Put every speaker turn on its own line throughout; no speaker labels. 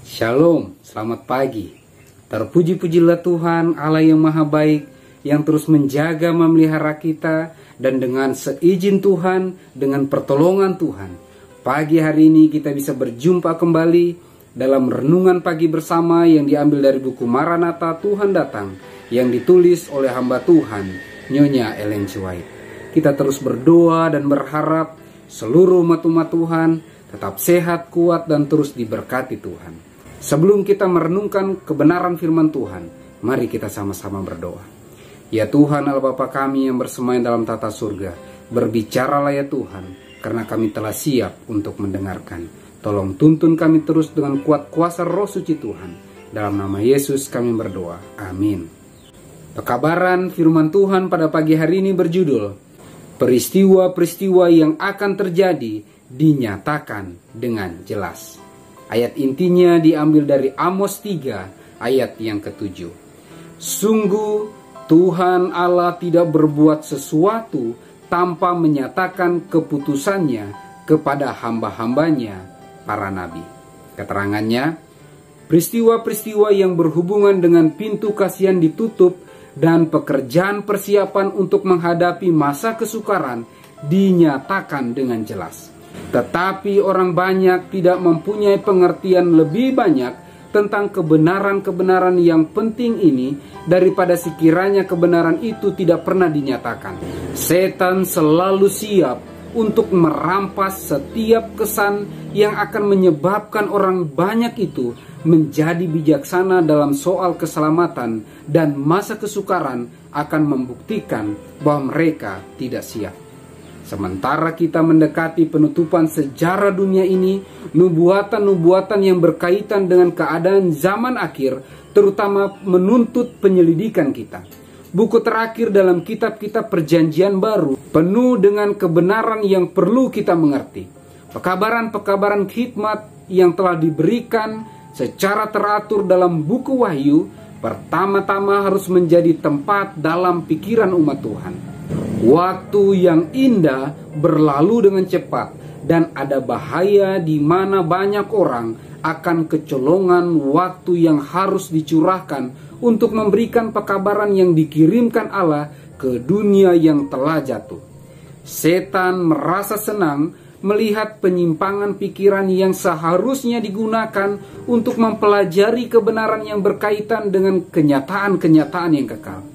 Shalom, selamat pagi. Terpuji-pujilah Tuhan Allah yang maha baik, yang terus menjaga memelihara kita, dan dengan seizin Tuhan, dengan pertolongan Tuhan, pagi hari ini kita bisa berjumpa kembali dalam renungan pagi bersama yang diambil dari buku Maranatha Tuhan Datang, yang ditulis oleh hamba Tuhan Nyonya Ellen G. White. Kita terus berdoa dan berharap seluruh umat-umat Tuhan tetap sehat, kuat, dan terus diberkati Tuhan. Sebelum kita merenungkan kebenaran firman Tuhan, mari kita sama-sama berdoa. Ya Tuhan Allah Bapa kami yang bersemayam dalam tata surga, berbicaralah ya Tuhan, karena kami telah siap untuk mendengarkan. Tolong tuntun kami terus dengan kuat kuasa Roh Suci Tuhan. Dalam nama Yesus kami berdoa. Amin. Pekabaran firman Tuhan pada pagi hari ini berjudul, peristiwa-peristiwa yang akan terjadi dinyatakan dengan jelas. Ayat intinya diambil dari Amos 3 ayat yang ke-7. Sungguh Tuhan Allah tidak berbuat sesuatu tanpa menyatakan keputusannya kepada hamba-hambanya para nabi. Keterangannya, peristiwa-peristiwa yang berhubungan dengan pintu kasihan ditutup dan pekerjaan persiapan untuk menghadapi masa kesukaran dinyatakan dengan jelas. Tetapi orang banyak tidak mempunyai pengertian lebih banyak tentang kebenaran-kebenaran yang penting ini daripada sekiranya kebenaran itu tidak pernah dinyatakan. Setan selalu siap untuk merampas setiap kesan yang akan menyebabkan orang banyak itu menjadi bijaksana dalam soal keselamatan, dan masa kesukaran akan membuktikan bahwa mereka tidak siap. Sementara kita mendekati penutupan sejarah dunia ini, nubuatan-nubuatan yang berkaitan dengan keadaan zaman akhir terutama menuntut penyelidikan kita. Buku terakhir dalam kitab-kitab Perjanjian Baru penuh dengan kebenaran yang perlu kita mengerti. Pekabaran-pekabaran hikmat yang telah diberikan secara teratur dalam buku Wahyu pertama-tama harus menjadi tempat dalam pikiran umat Tuhan. Waktu yang indah berlalu dengan cepat, dan ada bahaya di mana banyak orang akan kecolongan waktu yang harus dicurahkan untuk memberikan pekabaran yang dikirimkan Allah ke dunia yang telah jatuh. Setan merasa senang melihat penyimpangan pikiran yang seharusnya digunakan untuk mempelajari kebenaran yang berkaitan dengan kenyataan-kenyataan yang kekal.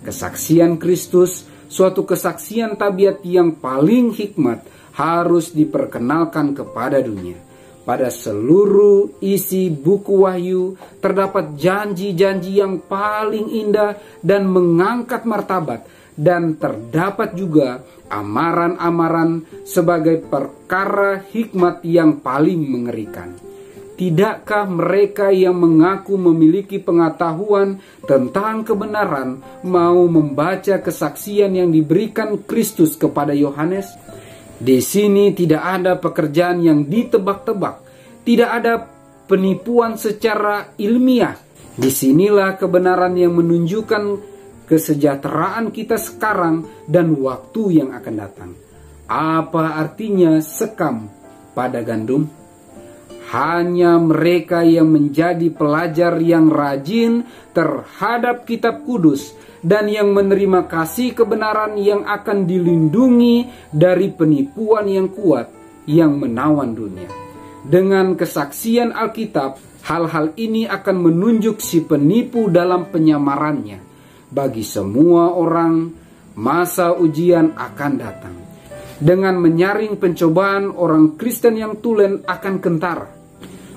Kesaksian Kristus, suatu kesaksian tabiat yang paling hikmat, harus diperkenalkan kepada dunia. Pada seluruh isi buku Wahyu terdapat janji-janji yang paling indah dan mengangkat martabat, dan terdapat juga amaran-amaran sebagai perkara hikmat yang paling mengerikan. Tidakkah mereka yang mengaku memiliki pengetahuan tentang kebenaran mau membaca kesaksian yang diberikan Kristus kepada Yohanes? Di sini tidak ada pekerjaan yang ditebak-tebak, tidak ada penipuan secara ilmiah. Disinilah kebenaran yang menunjukkan kesejahteraan kita sekarang dan waktu yang akan datang. Apa artinya sekam pada gandum? Hanya mereka yang menjadi pelajar yang rajin terhadap kitab kudus dan yang menerima kasih kebenaran yang akan dilindungi dari penipuan yang kuat yang menawan dunia. Dengan kesaksian Alkitab, hal-hal ini akan menunjuk si penipu dalam penyamarannya. Bagi semua orang, masa ujian akan datang. Dengan menyaring pencobaan, orang Kristen yang tulen akan kentara.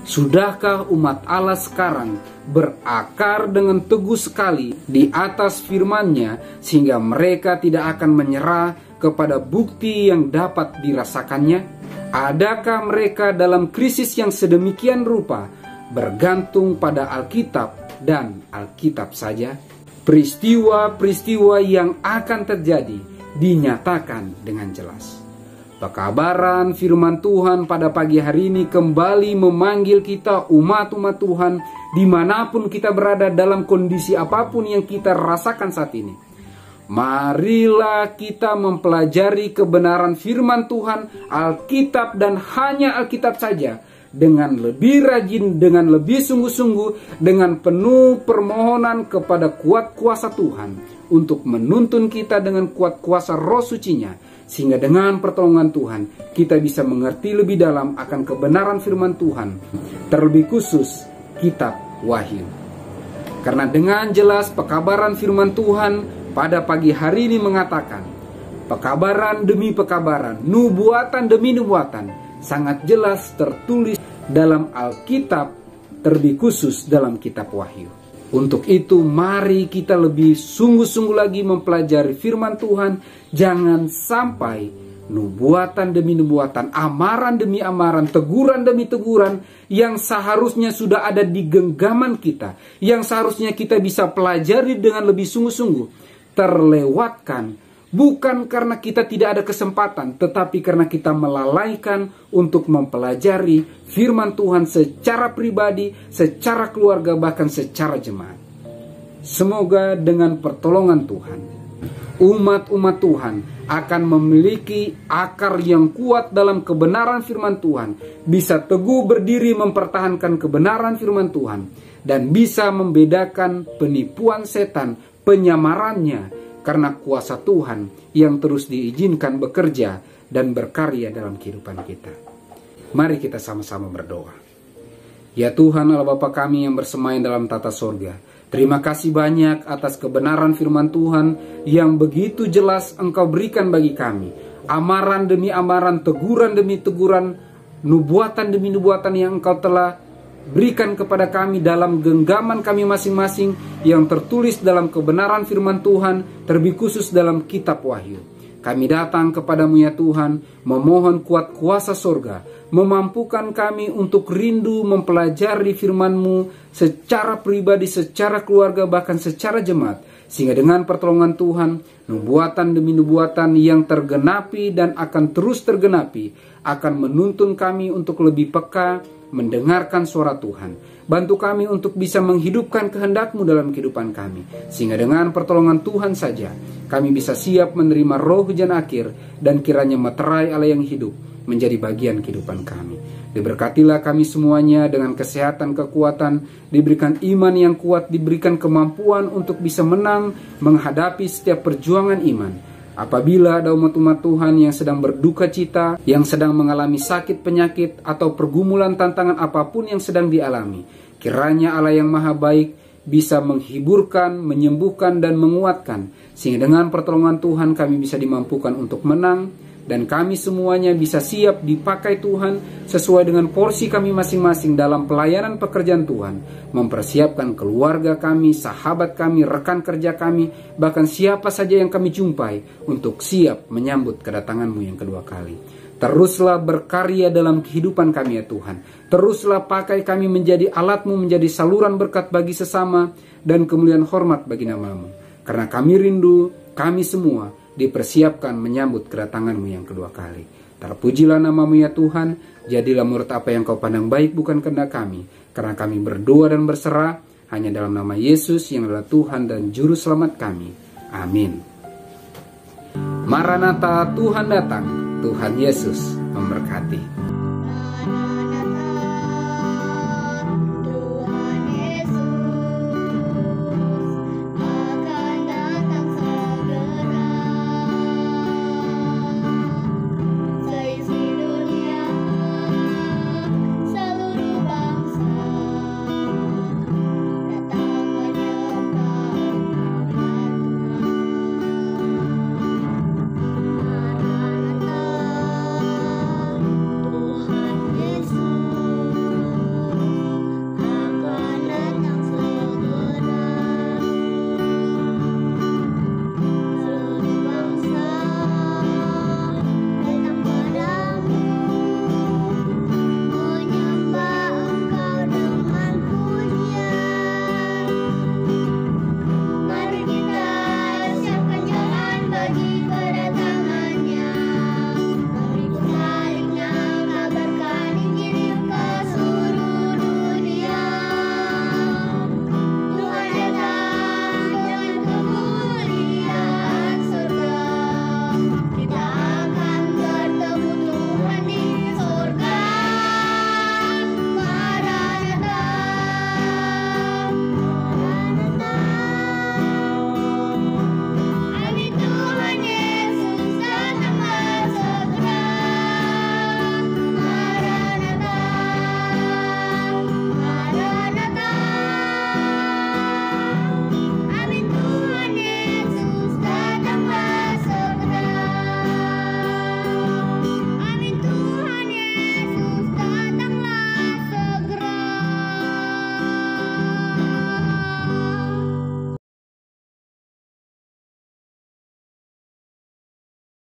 Sudahkah umat Allah sekarang berakar dengan teguh sekali di atas firman-Nya sehingga mereka tidak akan menyerah kepada bukti yang dapat dirasakannya? Adakah mereka dalam krisis yang sedemikian rupa bergantung pada Alkitab dan Alkitab saja? Peristiwa-peristiwa yang akan terjadi dinyatakan dengan jelas. Pekabaran firman Tuhan pada pagi hari ini kembali memanggil kita umat-umat Tuhan dimanapun kita berada dalam kondisi apapun yang kita rasakan saat ini. Marilah kita mempelajari kebenaran firman Tuhan, Alkitab dan hanya Alkitab saja, dengan lebih rajin, dengan lebih sungguh-sungguh, dengan penuh permohonan kepada kuat kuasa Tuhan untuk menuntun kita dengan kuat kuasa Roh Suci-Nya, sehingga dengan pertolongan Tuhan kita bisa mengerti lebih dalam akan kebenaran firman Tuhan, terlebih khusus kitab Wahyu. Karena dengan jelas pekabaran firman Tuhan pada pagi hari ini mengatakan, pekabaran demi pekabaran, nubuatan demi nubuatan, sangat jelas tertulis dalam Alkitab, terlebih khusus dalam kitab Wahyu. Untuk itu mari kita lebih sungguh-sungguh lagi mempelajari firman Tuhan. Jangan sampai nubuatan demi nubuatan, amaran demi amaran, teguran demi teguran yang seharusnya sudah ada di genggaman kita, yang seharusnya kita bisa pelajari dengan lebih sungguh-sungguh, terlewatkan. Bukan karena kita tidak ada kesempatan, tetapi karena kita melalaikan untuk mempelajari firman Tuhan secara pribadi, secara keluarga, bahkan secara jemaat. Semoga dengan pertolongan Tuhan, umat-umat Tuhan akan memiliki akar yang kuat dalam kebenaran firman Tuhan, bisa teguh berdiri mempertahankan kebenaran firman Tuhan, dan bisa membedakan penipuan setan, penyamarannya, karena kuasa Tuhan yang terus diizinkan bekerja dan berkarya dalam kehidupan kita. Mari kita sama-sama berdoa. Ya Tuhan Allah Bapa kami yang bersemayam dalam tata sorga, terima kasih banyak atas kebenaran firman Tuhan yang begitu jelas Engkau berikan bagi kami. Amaran demi amaran, teguran demi teguran, nubuatan demi nubuatan yang Engkau telah berikan kepada kami dalam genggaman kami masing-masing yang tertulis dalam kebenaran firman Tuhan, terlebih khusus dalam kitab Wahyu. Kami datang kepadamu ya Tuhan, memohon kuat kuasa sorga, memampukan kami untuk rindu mempelajari firman-Mu secara pribadi, secara keluarga, bahkan secara jemaat, sehingga dengan pertolongan Tuhan, nubuatan demi nubuatan yang tergenapi dan akan terus tergenapi, akan menuntun kami untuk lebih peka mendengarkan suara Tuhan. Bantu kami untuk bisa menghidupkan kehendak-Mu dalam kehidupan kami, sehingga dengan pertolongan Tuhan saja kami bisa siap menerima roh hujan akhir, dan kiranya materai Allah yang hidup menjadi bagian kehidupan kami. Diberkatilah kami semuanya dengan kesehatan, kekuatan, diberikan iman yang kuat, diberikan kemampuan untuk bisa menang menghadapi setiap perjuangan iman. Apabila ada umat-umat Tuhan yang sedang berduka cita, yang sedang mengalami sakit penyakit, atau pergumulan tantangan apapun yang sedang dialami, kiranya Allah yang Maha Baik bisa menghiburkan, menyembuhkan, dan menguatkan, sehingga dengan pertolongan Tuhan kami bisa dimampukan untuk menang, dan kami semuanya bisa siap dipakai Tuhan sesuai dengan porsi kami masing-masing dalam pelayanan pekerjaan Tuhan, mempersiapkan keluarga kami, sahabat kami, rekan kerja kami, bahkan siapa saja yang kami jumpai untuk siap menyambut kedatangan-Mu yang kedua kali. Teruslah berkarya dalam kehidupan kami ya Tuhan. Teruslah pakai kami menjadi alat-Mu, menjadi saluran berkat bagi sesama, dan kemuliaan hormat bagi nama-Mu. Karena kami rindu, kami semua dipersiapkan menyambut kedatangan-Mu yang kedua kali. Terpujilah nama-Mu ya Tuhan. Jadilah menurut apa yang Kau pandang baik, bukan kehendak kami. Karena kami berdoa dan berserah hanya dalam nama Yesus yang adalah Tuhan dan Juru Selamat kami. Amin. Maranatha, Tuhan datang. Tuhan Yesus memberkati.